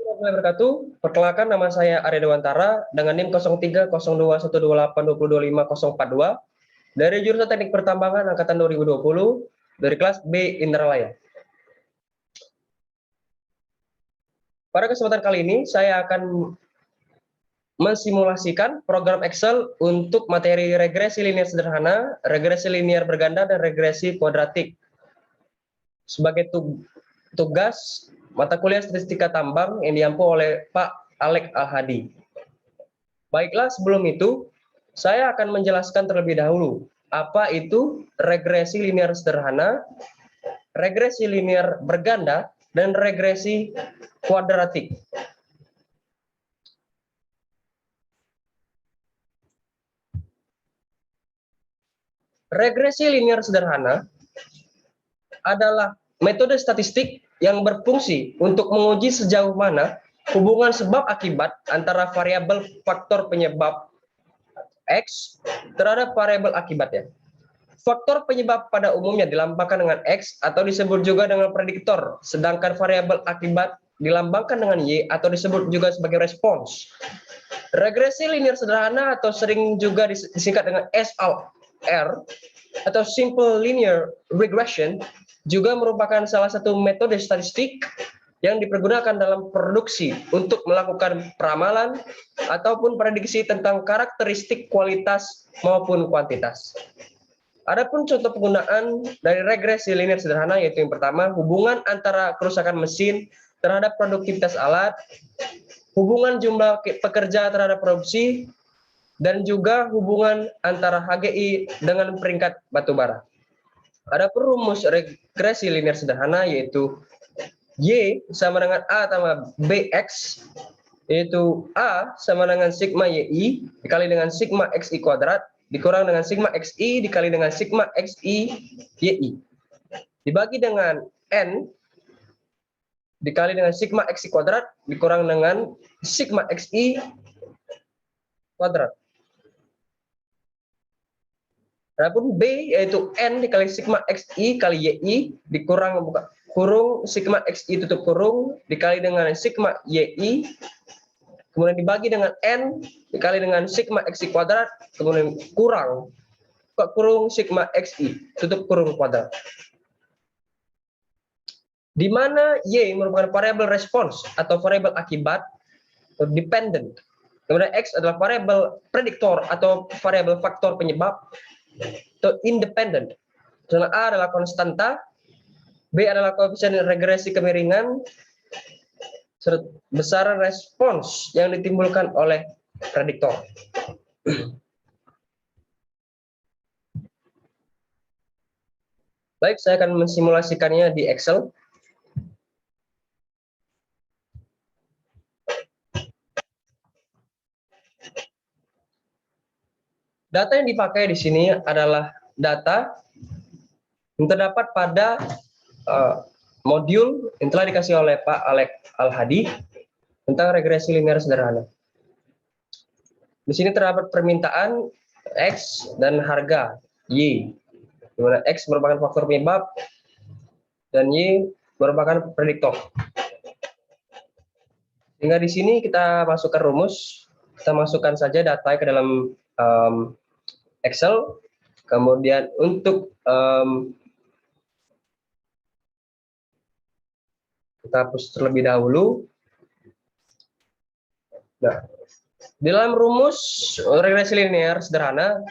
Warahmatullahi wabarakatuh. Perkenalkan, nama saya Arya Dewantara dengan NIM 030212825042 dari jurusan Teknik Pertambangan angkatan 2020 dari kelas B Indralaya. Pada kesempatan kali ini saya akan mensimulasikan program Excel untuk materi regresi linear sederhana, regresi linear berganda, dan regresi kuadratik. Sebagai tugas mata kuliah Statistika Tambang yang diampu oleh Pak Alek Al-Hadi. Baiklah, sebelum itu saya akan menjelaskan terlebih dahulu apa itu regresi linear sederhana, regresi linear berganda, dan regresi kuadratik. Regresi linear sederhana adalah metode statistik yang berfungsi untuk menguji sejauh mana hubungan sebab akibat antara variabel faktor penyebab X terhadap variabel akibatnya. Faktor penyebab pada umumnya dilambangkan dengan X atau disebut juga dengan prediktor, sedangkan variabel akibat dilambangkan dengan Y atau disebut juga sebagai respons. Regresi linear sederhana atau sering juga disingkat dengan SLR atau Simple Linear Regression juga merupakan salah satu metode statistik yang dipergunakan dalam produksi untuk melakukan peramalan ataupun prediksi tentang karakteristik kualitas maupun kuantitas. Adapun contoh penggunaan dari regresi linear sederhana yaitu yang pertama, hubungan antara kerusakan mesin terhadap produktivitas alat, hubungan jumlah pekerja terhadap produksi, dan juga hubungan antara HGI dengan peringkat batubara. Adapun rumus regresi linear sederhana yaitu Y sama dengan A tambah BX, yaitu A sama dengan sigma YI dikali dengan sigma XI kuadrat dikurang dengan sigma XI dikali dengan sigma XI YI dibagi dengan N dikali dengan sigma XI kuadrat dikurang dengan sigma XI kuadrat. Adapun B yaitu N dikali sigma XI kali YI dikurang kurung sigma XI tutup kurung dikali dengan sigma YI, kemudian dibagi dengan N dikali dengan sigma XI kuadrat, kemudian kurang kurung sigma XI tutup kurung kuadrat. Di mana Y merupakan variabel respons atau variabel akibat atau dependent. Kemudian X adalah variabel prediktor atau variabel faktor penyebab atau independent. Sedangkan A adalah konstanta, B adalah koefisien regresi kemiringan, besaran respons yang ditimbulkan oleh prediktor. Baik, saya akan mensimulasikannya di Excel. Data yang dipakai di sini adalah data yang terdapat pada modul yang telah dikasih oleh Pak Alek Al-Hadi tentang regresi linear sederhana. Di sini terdapat permintaan X dan harga Y, di mana X merupakan faktor penyebab dan Y merupakan prediktor. Sehingga di sini kita masukkan rumus, kita masukkan saja data ke dalam Excel, kemudian untuk kita hapus terlebih dahulu. Nah, di dalam rumus regresi linear sederhana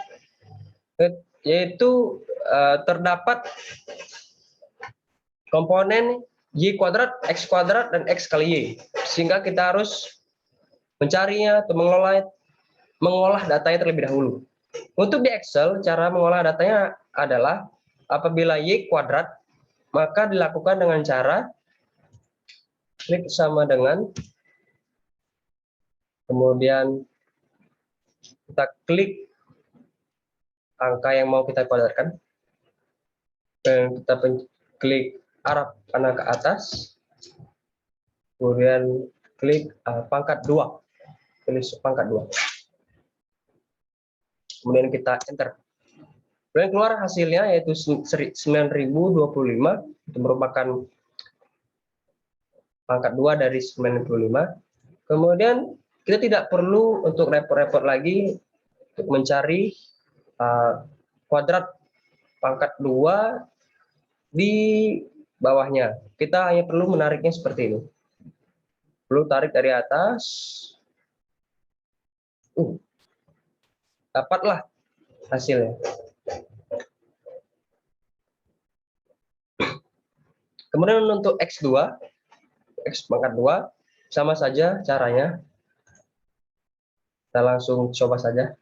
yaitu terdapat komponen Y kuadrat, X kuadrat, dan X kali Y, sehingga kita harus mencarinya atau mengolah datanya terlebih dahulu. Untuk di Excel, cara mengolah datanya adalah apabila Y kuadrat, maka dilakukan dengan cara klik sama dengan, kemudian kita klik angka yang mau kita kuadratkan, dan kita klik arah panah ke atas, kemudian klik pangkat 2, pilih pangkat 2. Kemudian kita enter. Kemudian keluar hasilnya yaitu 9025, itu merupakan pangkat 2 dari 95. Kemudian kita tidak perlu untuk repot-repot lagi untuk mencari kuadrat pangkat 2 di bawahnya. Kita hanya perlu menariknya seperti ini. Perlu tarik dari atas. Dapatlah hasilnya. Kemudian untuk X2, X pangkat 2, sama saja caranya. Kita langsung coba saja.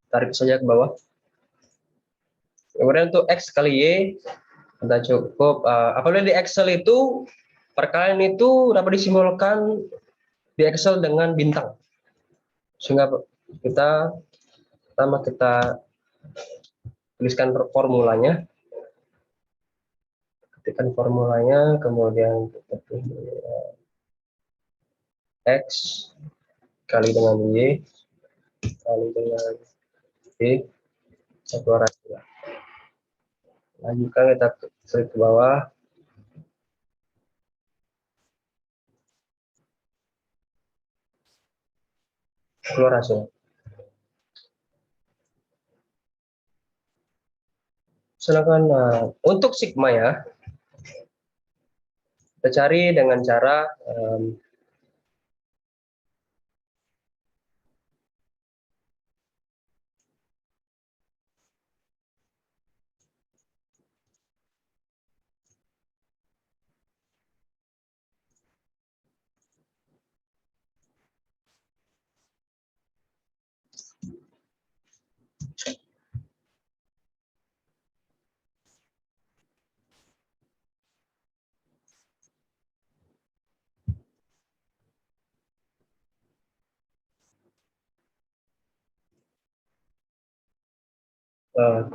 Tarik saja ke bawah. Kemudian untuk X kali Y, kita cukup, apabila di Excel itu, perkalian itu dapat disimbolkan di Excel dengan bintang. Sehingga pertama kita tuliskan formulanya. Ketikkan formulanya, kemudian kita pilih X kali dengan Y kali dengan Y, keluar hasil. Lanjutkan kita klik ke bawah. Keluar hasil. Silakan. Untuk sigma ya, kita cari dengan cara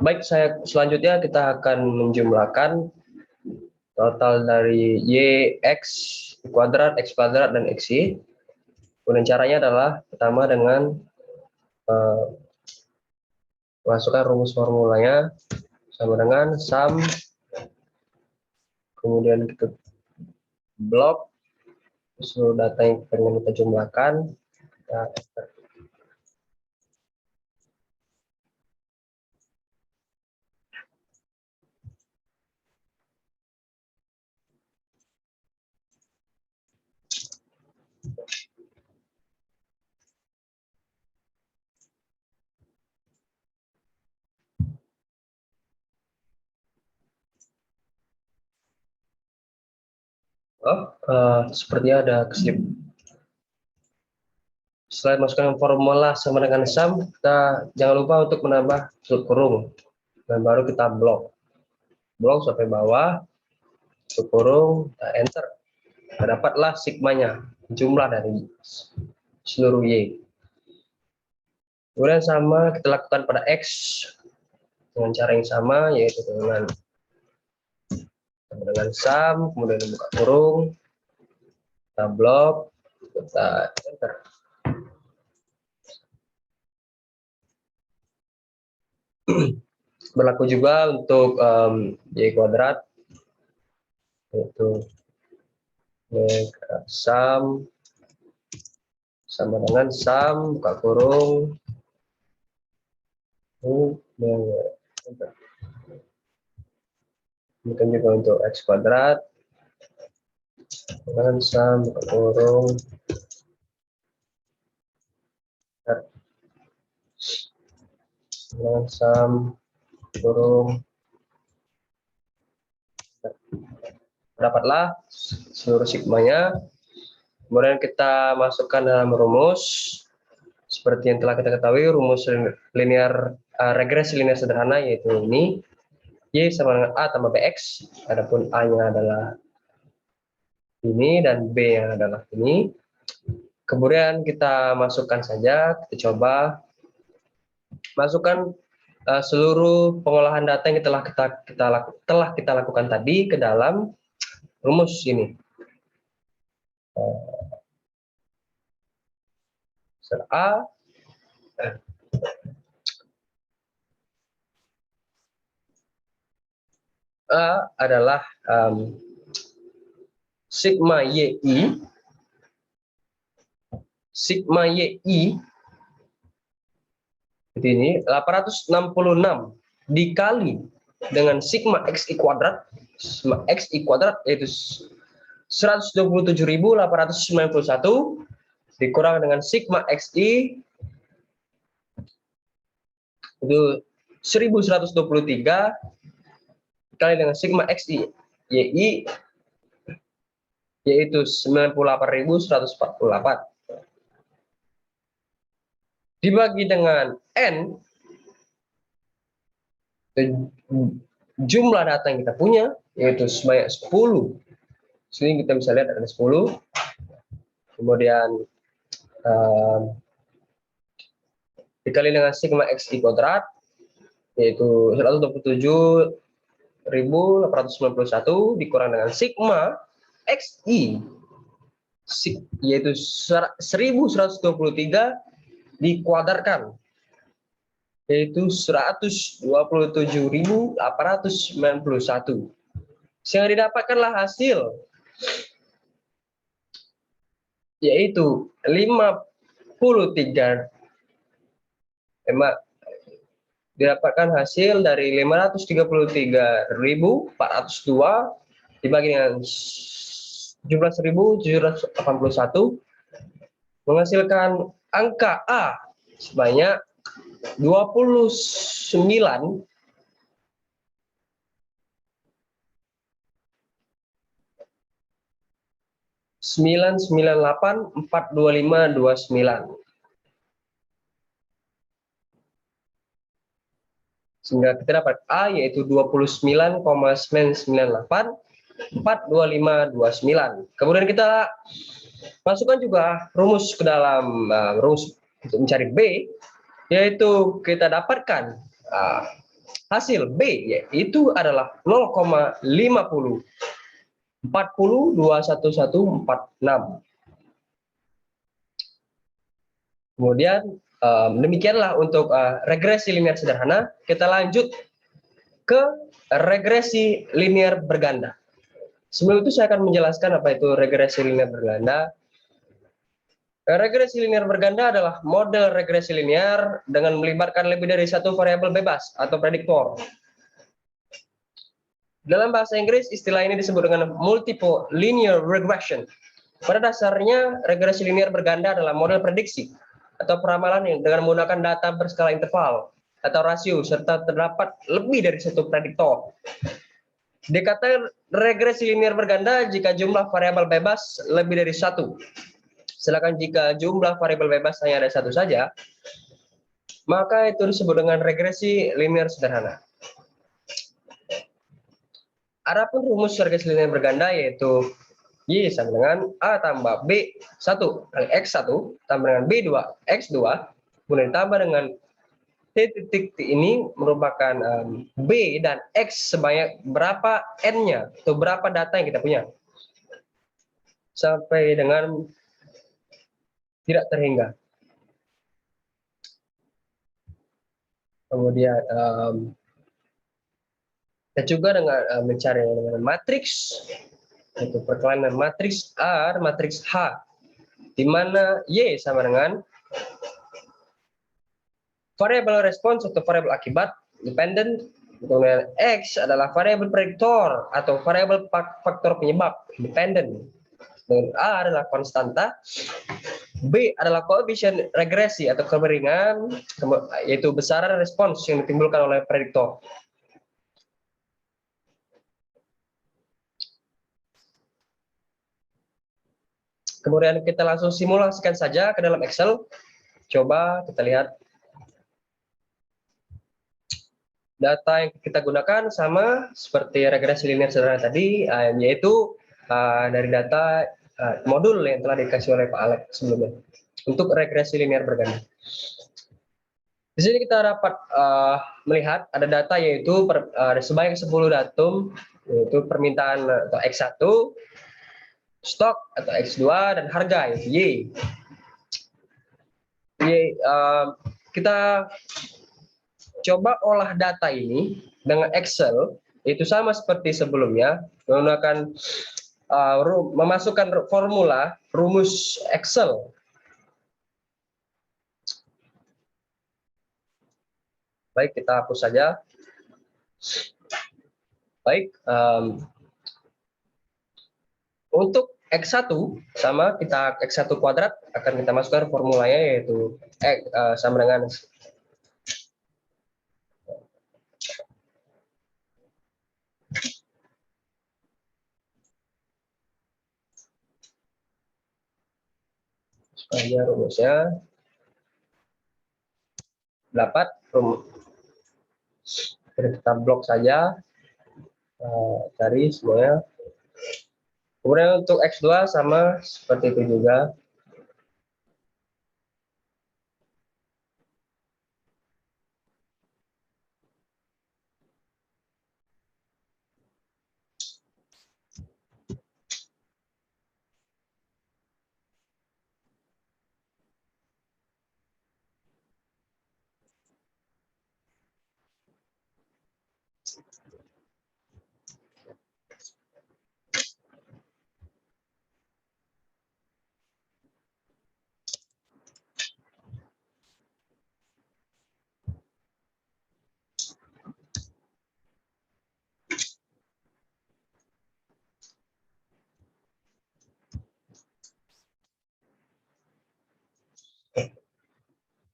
baik, selanjutnya kita akan menjumlahkan total dari Y, X kuadrat, X kuadrat, dan XY. Kemudian caranya adalah pertama dengan masukkan rumus formulanya sama dengan sum, kemudian kita blok seluruh data yang ingin kita jumlahkan, kita enter. Sepertinya ada keslip. Setelah masukkan formula sama dengan sum, kita jangan lupa untuk menambah tutup kurung, dan baru kita blok sampai bawah, tutup kurung, kita enter. Kita dapatlah sigmanya, jumlah dari seluruh Y. Kemudian sama kita lakukan pada X dengan cara yang sama, yaitu dengan sum, kemudian buka kurung, kita blok, kita enter. Berlaku juga untuk Y kuadrat, yaitu sum sama dengan sum, buka kurung, enter. Demikian juga untuk X kuadrat, dengan sum, buka kurung, dengan sum, kurung, dapatlah seluruh sigmanya. Kemudian kita masukkan dalam rumus seperti yang telah kita ketahui, rumus linear regresi linear sederhana, yaitu ini Y sama dengan A tambah BX, adapun A-nya adalah ini dan B-nya adalah ini. Kemudian kita masukkan saja, kita coba masukkan seluruh pengolahan data yang telah kita lakukan tadi ke dalam rumus ini. A adalah sigma YI seperti ini 866 dikali dengan sigma XI kuadrat, yaitu 127.891 dikurang dengan sigma XI itu 1123 dikali dengan sigma XI YI yaitu 98.148 dibagi dengan N, jumlah data yang kita punya yaitu sebanyak 10. Sini kita bisa lihat ada 10. Kemudian dikali dengan sigma XI kuadrat yaitu 127.891 dikurang dengan sigma XI yaitu 1123 dikuadrakan yaitu 127.891. Sehingga didapatkanlah hasil yaitu 53 didapatkan hasil dari 533.402 dibagi dengan jumlah 1.781 menghasilkan angka A sebanyak 29 998 42529. Sehingga kita dapat A yaitu 29,998 42529. Kemudian kita masukkan juga rumus ke dalam rumus untuk mencari B, yaitu kita dapatkan hasil B yaitu adalah 0,50 40,21146. Kemudian demikianlah untuk regresi linear sederhana. Kita lanjut ke regresi linear berganda. Sebelum itu saya akan menjelaskan apa itu regresi linear berganda. Regresi linear berganda adalah model regresi linear dengan melibatkan lebih dari satu variabel bebas atau prediktor. Dalam bahasa Inggris, istilah ini disebut dengan multiple linear regression. Pada dasarnya, regresi linear berganda adalah model prediksi atau peramalan yang dengan menggunakan data berskala interval atau rasio serta terdapat lebih dari satu prediktor. Dikatakan regresi linear berganda jika jumlah variabel bebas lebih dari satu. Sedangkan jika jumlah variabel bebas hanya ada satu saja, maka itu disebut dengan regresi linear sederhana. Adapun rumus regresi linear berganda yaitu Y sama dengan A tambah B1 kali X1 tambah dengan B2 X2 kemudian ditambah dengan T ini merupakan B dan X sebanyak berapa N-nya atau berapa data yang kita punya sampai dengan tidak terhingga. Kemudian kita juga dengan mencari dengan matriks yaitu perkalian matriks R matriks H di mana Y sama dengan variabel respons atau variabel akibat dependent, kemudian X adalah variabel prediktor atau variabel faktor penyebab dependent, dan A adalah konstanta, B adalah koefisien regresi atau kemiringan yaitu besaran respons yang ditimbulkan oleh prediktor. Kemudian kita langsung simulasikan saja ke dalam Excel. Coba kita lihat. data yang kita gunakan sama seperti regresi linear sederhana tadi, yaitu dari data modul yang telah dikasih oleh Pak Alex sebelumnya untuk regresi linear berganda. Di sini kita dapat melihat ada data yaitu sebanyak 10 datum, yaitu permintaan atau X1, stok atau X2, dan harga yaitu Y. Kita coba olah data ini dengan Excel, itu sama seperti sebelumnya, menggunakan memasukkan formula rumus Excel. Baik, kita hapus saja. Baik, untuk X1 sama kita X1 kuadrat akan kita masukkan formulanya yaitu sama dengan supaya rumusnya dapat kita blok saja, cari semuanya. Kemudian untuk X2 sama seperti itu juga.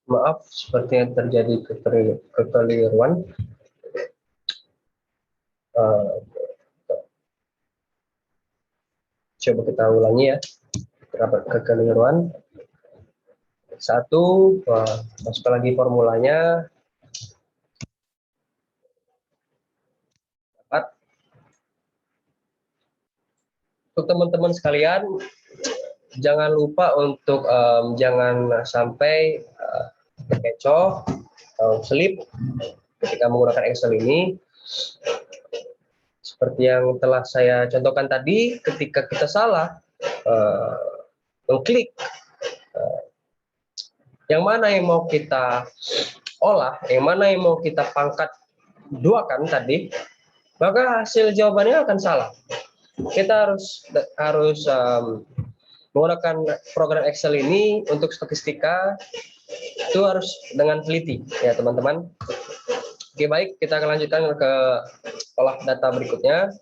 Maaf, sepertinya terjadi kekeliruan. Coba kita ulangi ya. Terdapat kekeliruan. Satu, masukkan lagi formulanya. Dapat. Untuk teman-teman sekalian, jangan lupa untuk jangan sampai kecoh atau selip ketika menggunakan Excel ini. Seperti yang telah saya contohkan tadi, ketika kita salah mengklik yang mana yang mau kita olah, yang mana yang mau kita pangkat duakan tadi, maka hasil jawabannya akan salah. Kita harus menggunakan program Excel ini untuk statistika itu harus dengan teliti ya teman-teman. Oke, baik, kita akan lanjutkan ke olah data berikutnya.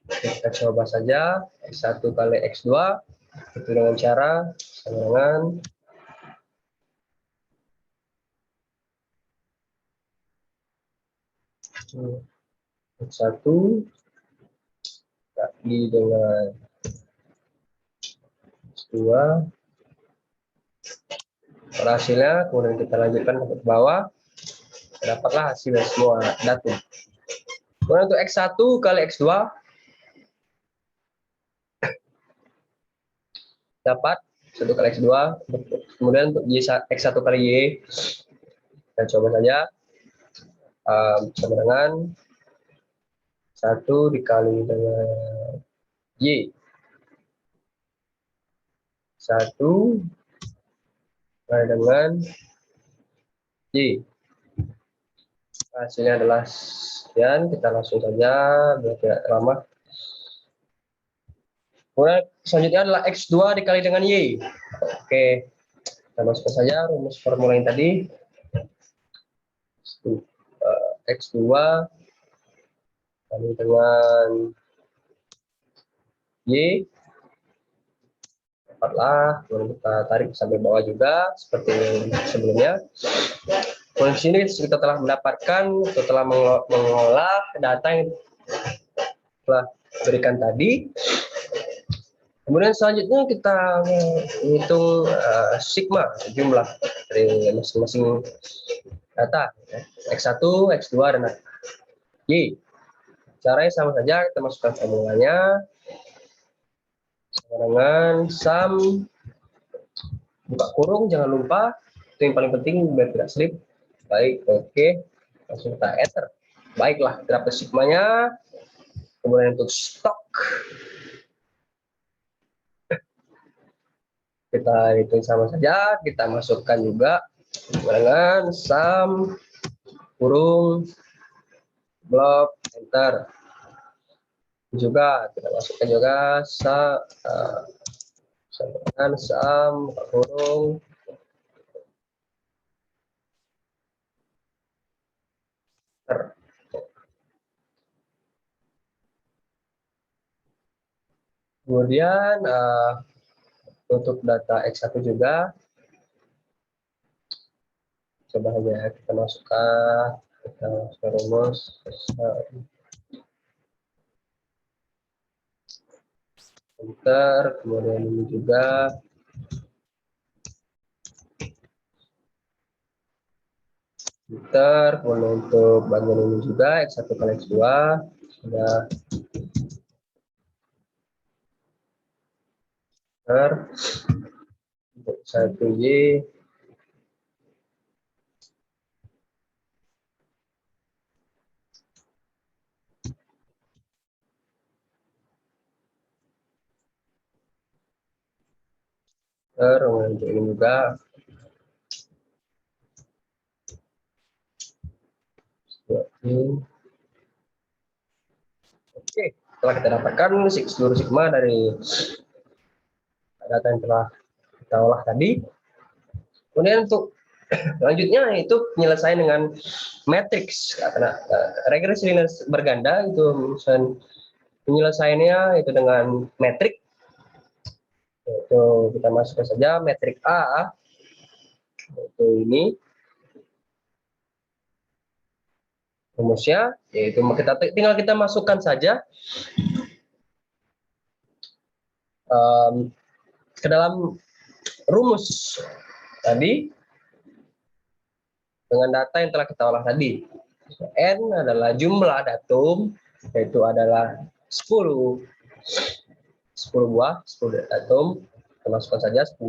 Kita coba saja X1 kali X2 itu dengan cara sama dengan X1 kali dengan X2. Hasilnya kemudian kita lanjutkan ke bawah, dapatlah hasil semua datum. Kemudian untuk X1 kali X2 dapat 1 kali X2. Kemudian untuk X1 kali Y, kita coba saja sama dengan 1 dikali dengan Y. 1 dikali dengan Y. Hasilnya adalah sekian. Kita langsung saja biar tidak lama. Kemudian selanjutnya adalah X2 dikali dengan Y. Oke, kita masukkan saja rumus formula yang tadi. X2 kali dengan Y. Dapatlah, kemudian kita tarik sampai bawah juga, seperti yang sebelumnya. Kemudian di sini kita telah mendapatkan, setelah mengolah data yang telah berikan tadi, Kemudian selanjutnya kita hitung sigma, jumlah dari masing-masing data, ya. X1, X2, dan Y. Caranya sama saja, kita masukkan formulanya sama dengan sum, buka kurung, jangan lupa, itu yang paling penting biar tidak slip. Baik, oke, langsung kita enter. Baiklah, kita dapat sigmanya. Kemudian untuk stok, kita hitung sama saja, kita masukkan juga dengan sum kurung blok enter. Juga kita masukkan juga dengan sum kurung enter. Kemudian untuk data X1 juga coba aja kita masukkan rumus enter, kemudian ini juga enter, kemudian untuk bagian ini juga X1 kali X2 sudah enter, untuk 1Y kemudian untuk ini juga oke, setelah kita dapatkan seluruh sigma dari data yang telah kita olah tadi, kemudian untuk selanjutnya itu penyelesaian dengan matriks, karena regresi linear berganda itu misalnya penyelesaiannya itu dengan metrik, yaitu kita masukkan saja metrik A, yaitu ini rumusnya, yaitu tinggal kita masukkan saja ke dalam rumus tadi dengan data yang telah kita olah tadi. N adalah jumlah datum, yaitu adalah 10 buah, 10 datum. Kita masukkan saja 10,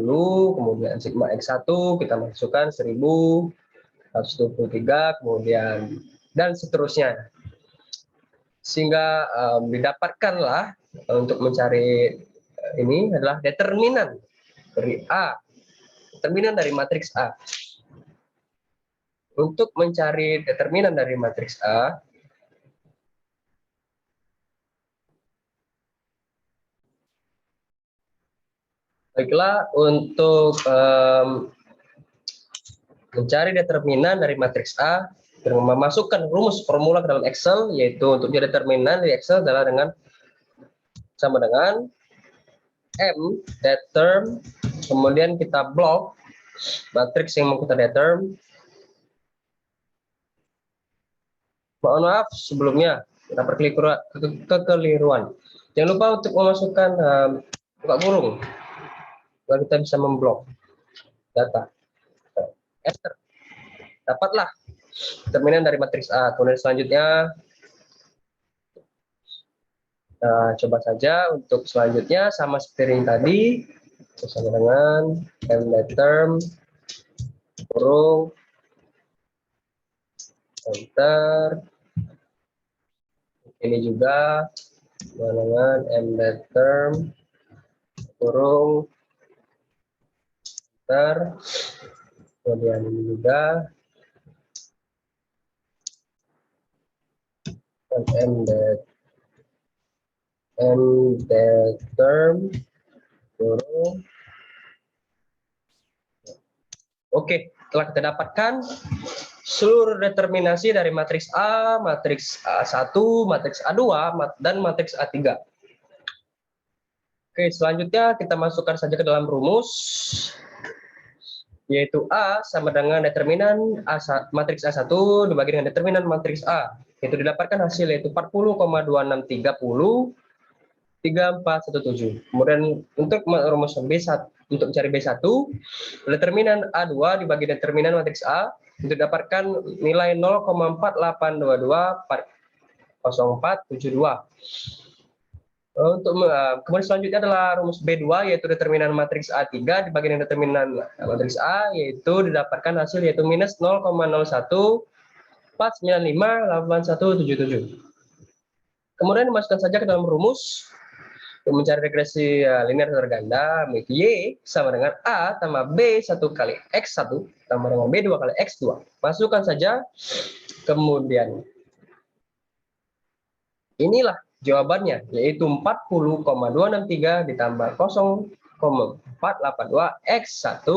kemudian sigma X1 kita masukkan 1123, kemudian dan seterusnya. Sehingga didapatkanlah untuk mencari ini adalah determinan dari A, determinan dari matriks A. Untuk mencari determinan dari matriks A, baiklah, untuk mencari determinan dari matriks A dengan memasukkan rumus formula ke dalam Excel, yaitu untuk determinan di Excel adalah dengan sama dengan M determ, kemudian kita blok matriks yang mau kita determ. Mohon maaf sebelumnya kita kekeliruan. Jangan lupa untuk memasukkan buka kurung agar kita bisa memblok data. Enter. Dapatlah determinan dari matriks A. Kemudian selanjutnya coba saja untuk selanjutnya sama seperti yang tadi, sama dengan M term kurung enter. Ini juga dengan M term kurung enter. Kemudian ini juga M term kurung. Oke, telah kita dapatkan seluruh determinasi dari matriks A, matriks A1, matriks A2, dan matriks A3. Oke, selanjutnya kita masukkan saja ke dalam rumus, yaitu A sama dengan determinan matriks A1 dibagi dengan determinan matriks A. Itu didapatkan hasil yaitu 40,2630 3417. Kemudian untuk rumus B1, untuk mencari B1, determinan A2 dibagi determinan matriks A untuk dapatkan nilai 0,4822/0472. Untuk kemudian selanjutnya adalah rumus B2, yaitu determinan matriks A3 dibagi dengan determinan matriks A, yaitu didapatkan hasil yaitu minus 0,014958177. Kemudian dimasukkan saja ke dalam rumus untuk mencari regresi linear terganda, Y sama dengan A tambah B1 kali X1 tambah dengan B2 kali X2. Masukkan saja, kemudian inilah jawabannya, yaitu 40,263 ditambah 0,482 X1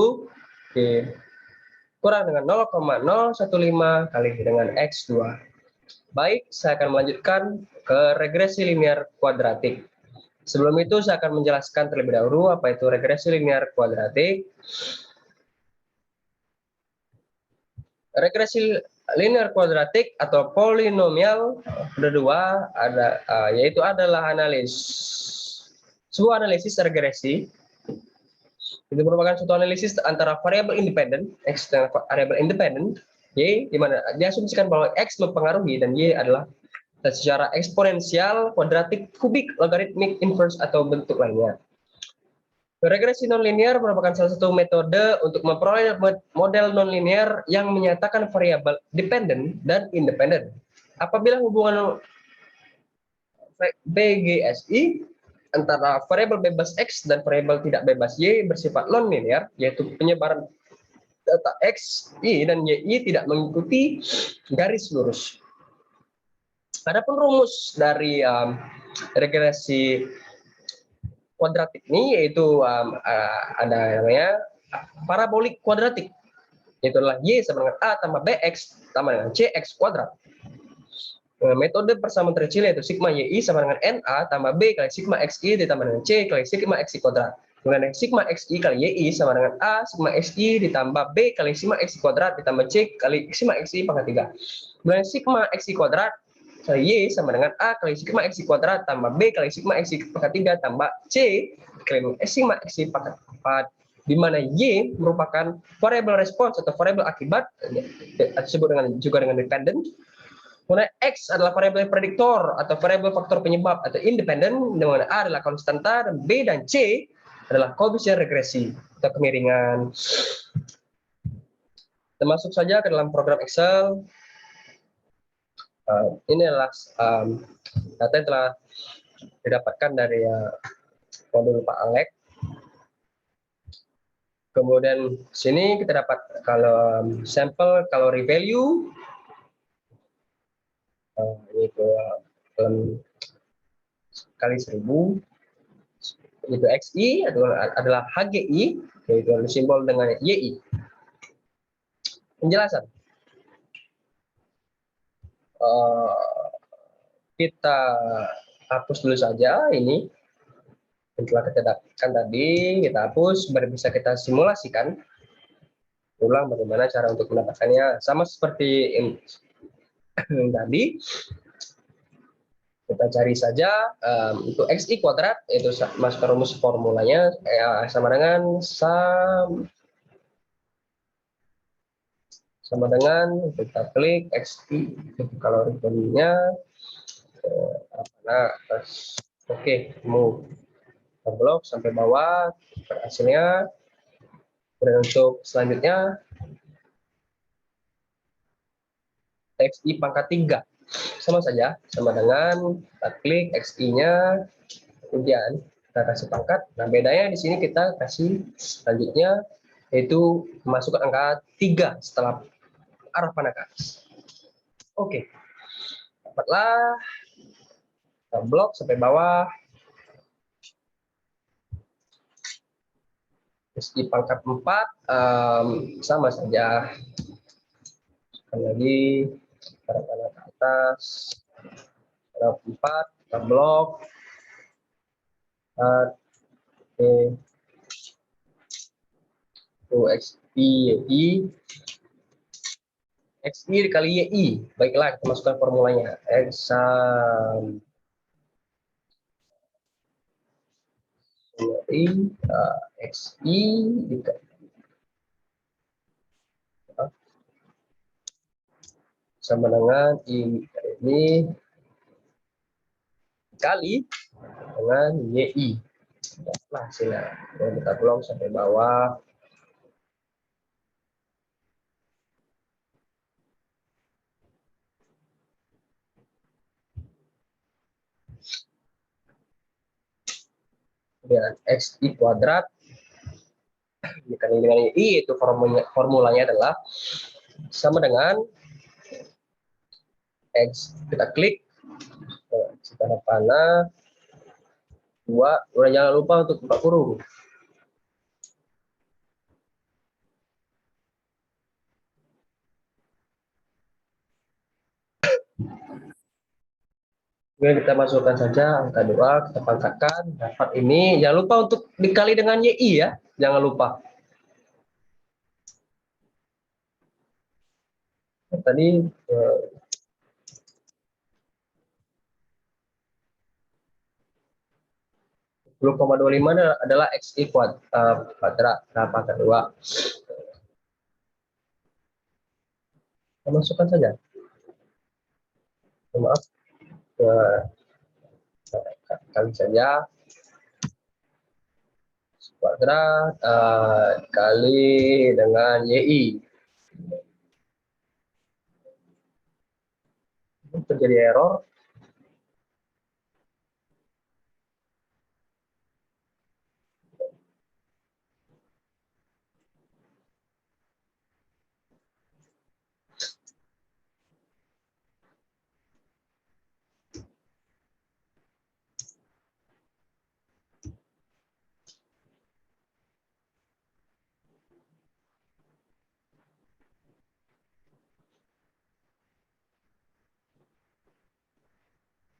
kurang dengan 0,015 kali dengan X2. Baik, saya akan melanjutkan ke regresi linear kuadratik. Sebelum itu, saya akan menjelaskan terlebih dahulu apa itu regresi linear kuadratik. Regresi linear kuadratik atau polinomial kedua yaitu adalah sebuah analisis regresi. Itu merupakan suatu analisis antara variabel independen X dan variabel independen Y, di mana diasumsikan bahwa X mempengaruhi dan Y adalah secara eksponensial, kuadratik, kubik, logaritmik, inverse, atau bentuk lainnya. Regresi nonlinear merupakan salah satu metode untuk memperoleh model nonlinear yang menyatakan variabel dependen dan independen. Apabila hubungan BGSI antara variabel bebas X dan variabel tidak bebas Y bersifat nonlinear, yaitu penyebaran data X, Y, dan Y tidak mengikuti garis lurus. Adapun rumus dari regresi kuadratik ini yaitu ada namanya parabolik kuadratik, yaitu adalah Y sama dengan A tambah BX tambah dengan CX kuadrat. Metode persamaan terkecil yaitu sigma YI sama dengan NA tambah B kali sigma XI ditambah dengan C kali sigma XI kuadrat. Kemudian sigma XI kali YI sama dengan A sigma XI ditambah B kali sigma XI kuadrat ditambah C kali sigma XI pangkat 3. Kemudian sigma XI kuadrat kali Y sama dengan A kali sigma XI kuadrat tambah B kali sigma XI pangkat 3 tambah C kali sigma XI pangkat 4, di mana Y merupakan variabel respons atau variabel akibat, disebut juga dengan dependent. Kemudian X adalah variabel prediktor atau variabel faktor penyebab atau independen, di mana A adalah konstanta dan B dan C adalah koefisien regresi atau kemiringan. Termasuk saja ke dalam program Excel. Ini adalah data yang telah didapatkan dari modul Pak Alek. Kemudian sini kita dapat kalau sampel kalori value, yaitu kali 1000, yaitu XI adalah HGI, yaitu simbol dengan YI. Penjelasan. Kita hapus dulu saja ini. Setelah kita dapatkan tadi, kita hapus, baru bisa kita simulasikan ulang bagaimana cara untuk mendapatkannya. Sama seperti yang tadi, kita cari saja untuk XI kuadrat, itu masukkan rumus formulanya sama dengan kita klik XI kalori value-nya, oke, mau blok sampai bawah hasilnya. Dan untuk selanjutnya XI pangkat 3 sama saja, sama dengan kita klik XI-nya, kemudian kita kasih pangkat. Nah, bedanya di sini kita kasih selanjutnya yaitu masukkan angka 3 setelah arah panah ke atas. Oke, dapatlah kita blok sampai bawah. XI pangkat 4 sama saja. Sekali lagi arah panah ke atas. Arah 4 kita blok. Oke. XI YI. XI dikali YI. Baiklah, kita masukkan formulanya. dari XI sama dengan ini kali dengan YI. Nah, hasilnya kita pulang sampai bawah. Dengan XI kuadrat dikali dengan Y, itu formulanya adalah sama dengan X, kita klik kita panah 2, udah jangan lupa untuk buka kurung. Oke, kita masukkan saja angka 2, kita pangkatkan, dapat ini. Jangan lupa untuk dikali dengan YI ya, jangan lupa. Tadi 10,25 adalah XI kuadrat, nah, pangkat 2. Kita masukkan saja. Maaf, kali saja kuadrat kali dengan YI. Terjadi error.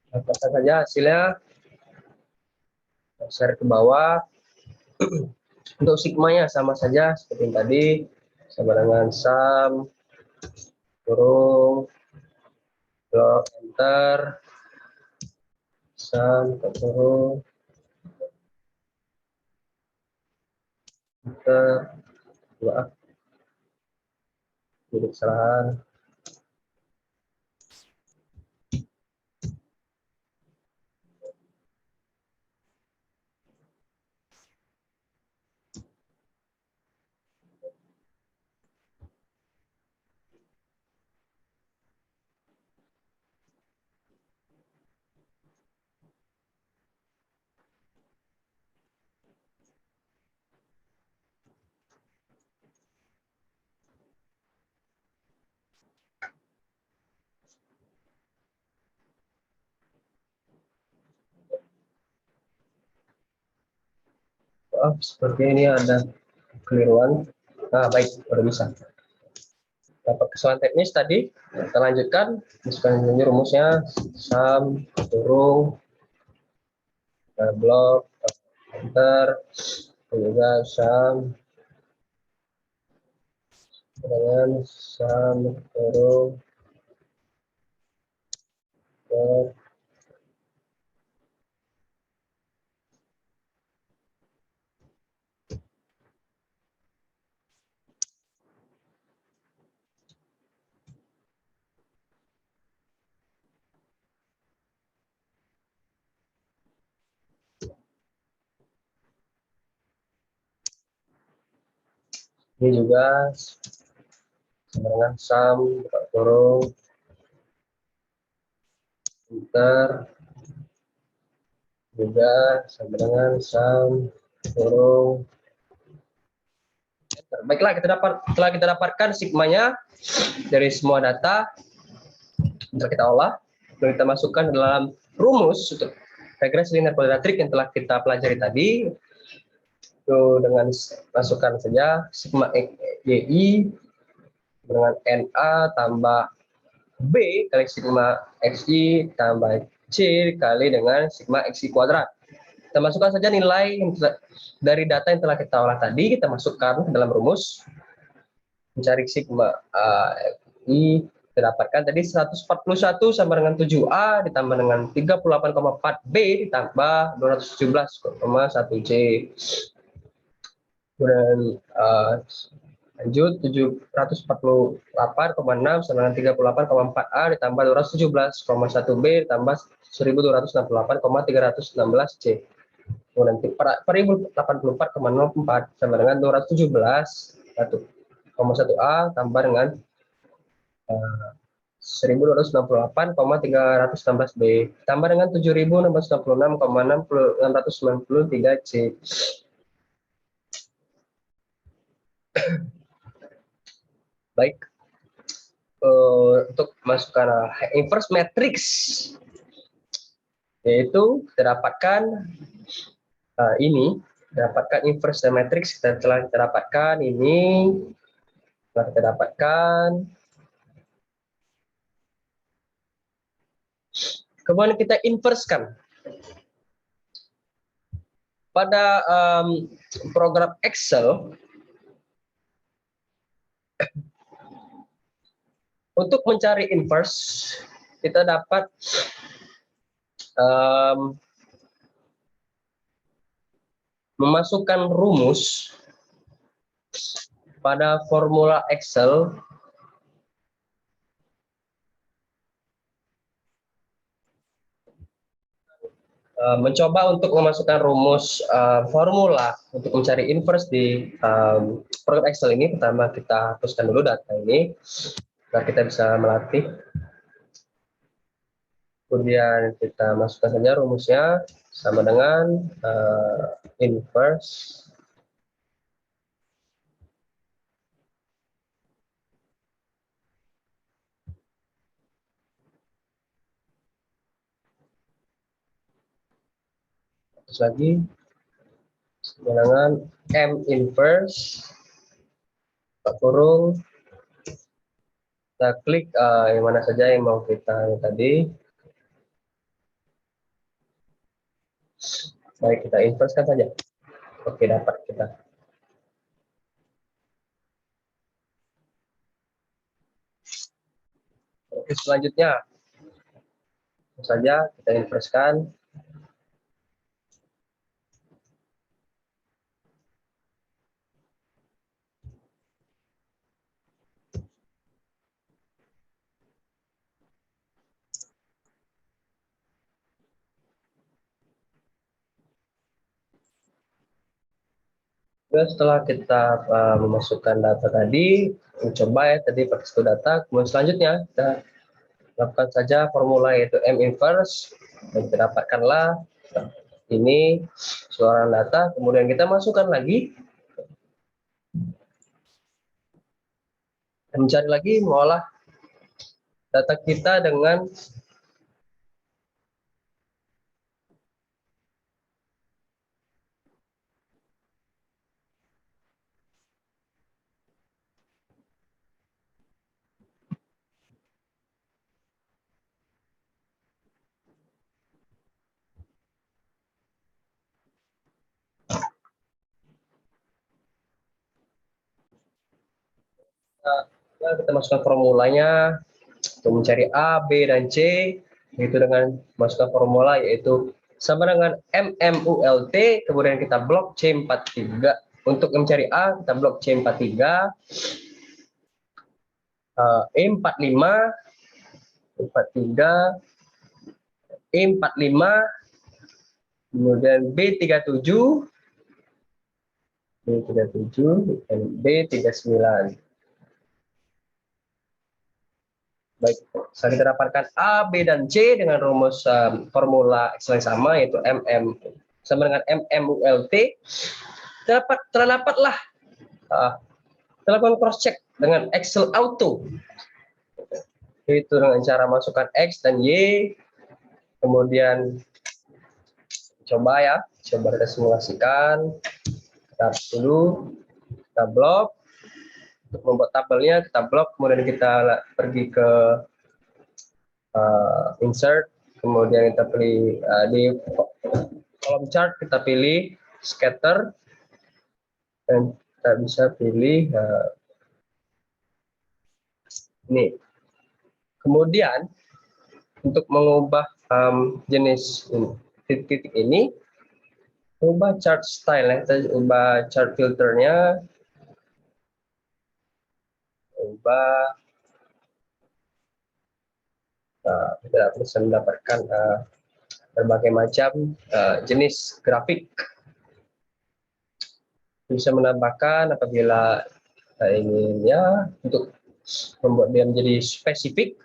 Dapatkan saja hasilnya, share ke bawah. Untuk sigmanya sama saja seperti yang tadi, sama dengan sum kurung blok enter sum kurung enter, maaf jadi kesalahan. Seperti ini ada kekeliruan. Nah, baik, udah bisa. Dapat kesalahan teknis tadi, kita lanjutkan. Misalkan ini rumusnya, sum kurung blok enter, juga sum dengan sum kurung blok ini juga sama dengan sum buka kurung enter juga sama dengan sum kurung enter. Baiklah, setelah kita dapatkan sigmanya dari semua data, bisa kita olah dan kita masukkan dalam rumus untuk regresi linear kuadratrik yang telah kita pelajari tadi. Itu dengan masukkan saja sigma YI dengan NA tambah B kali sigma XI tambah C kali dengan sigma XI kuadrat. Kita masukkan saja nilai dari data yang telah kita olah tadi, kita masukkan ke dalam rumus, mencari sigma I Kita dapatkan tadi 141 sama dengan 7A ditambah dengan 38,4B ditambah 217,1C. Kemudian lanjut 748,6 sama dengan 38,4A ditambah 217,1B ditambah 1268,316C. Kemudian per 1084,04 sama dengan 217,1A tambah dengan 1268,316B tambah dengan 7666,693C. Baik, untuk masukkan inverse matrix, yaitu kita dapatkan ini, dapatkan inverse matrix kita telah kita dapatkan ini, telah kita dapatkan. Kemudian kita inverskan pada program Excel. Untuk mencari inverse, kita dapat memasukkan rumus pada formula Excel mencoba untuk memasukkan rumus formula untuk mencari inverse di program Excel ini. Pertama kita hapuskan dulu data ini agar kita bisa melatih. Kemudian kita masukkan saja rumusnya sama dengan inverse terus lagi dengan M inverse kurung, kita klik yang mana saja yang mau kita tadi. Baik, kita inverse kan saja. Oke, dapat kita. Oke, selanjutnya saja kita inverse-kan. Setelah kita memasukkan data tadi, mencoba ya tadi pakai satu data, kemudian selanjutnya kita lakukan saja formula yaitu M inverse, dan kita dapatkanlah ini suara data, kemudian kita masukkan lagi, mencari lagi, mengolah data kita dengan kita masukkan formulanya untuk mencari A, B, dan C, yaitu dengan masukkan formula yaitu sama dengan MMULT, kemudian kita blok C43. Untuk mencari A, kita blok C43, E45, 43, E45, kemudian B37, B37, dan B39. Baik, setelah kita dapatkan A, B, dan C dengan rumus formula Excel yang sama, yaitu MM sama dengan MMULT, terdapatlah kita lakukan cross check dengan Excel Auto, yaitu dengan cara masukkan X dan Y, kemudian coba kita simulasikan, kita dulu, kita blok. Untuk membuat tabelnya kita blok, kemudian kita pergi ke insert, kemudian kita pilih di kolom chart kita pilih scatter, dan kita bisa pilih ini Kemudian untuk mengubah jenis titik ini, ubah chart style ya, kita ubah chart filternya, ubah, kita bisa mendapatkan berbagai macam jenis grafik. Bisa menambahkan apabila ingin ya untuk membuat dia menjadi spesifik.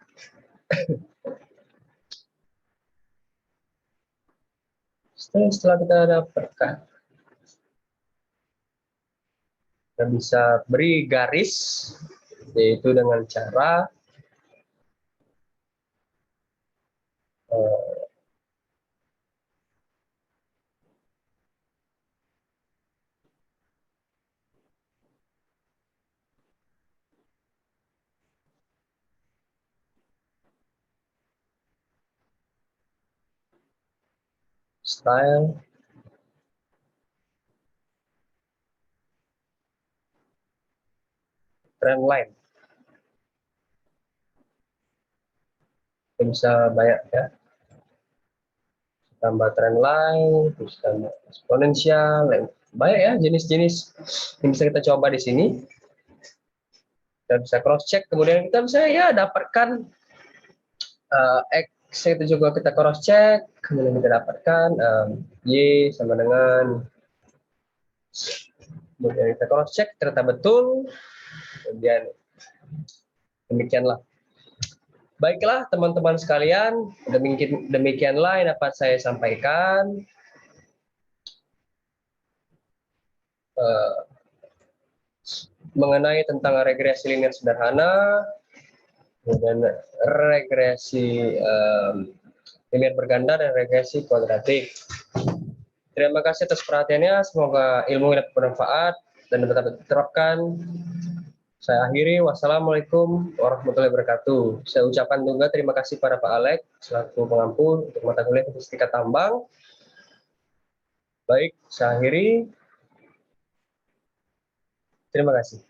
Setelah kita dapatkan, kita bisa beri garis, yaitu dengan cara style, trend line. Kita bisa banyak ya, tambah trend line, terus tambah eksponensial, banyak ya jenis-jenis yang bisa kita coba di sini. Kita bisa cross check, kemudian kita bisa ya dapatkan X itu juga kita cross check, kemudian kita dapatkan Y sama dengan, kemudian kita cross check ternyata betul, kemudian demikianlah. Baiklah teman-teman sekalian, demikianlah yang dapat saya sampaikan mengenai tentang regresi linear sederhana, kemudian regresi linear berganda, dan regresi kuadratik. Terima kasih atas perhatiannya, semoga ilmu dapat bermanfaat dan dapat diterapkan. Saya akhiri, wassalamualaikum warahmatullahi wabarakatuh. Saya ucapkan juga terima kasih pada Pak Alex selaku pengampu untuk mata kuliah fisika tambang. Baik, saya akhiri. Terima kasih.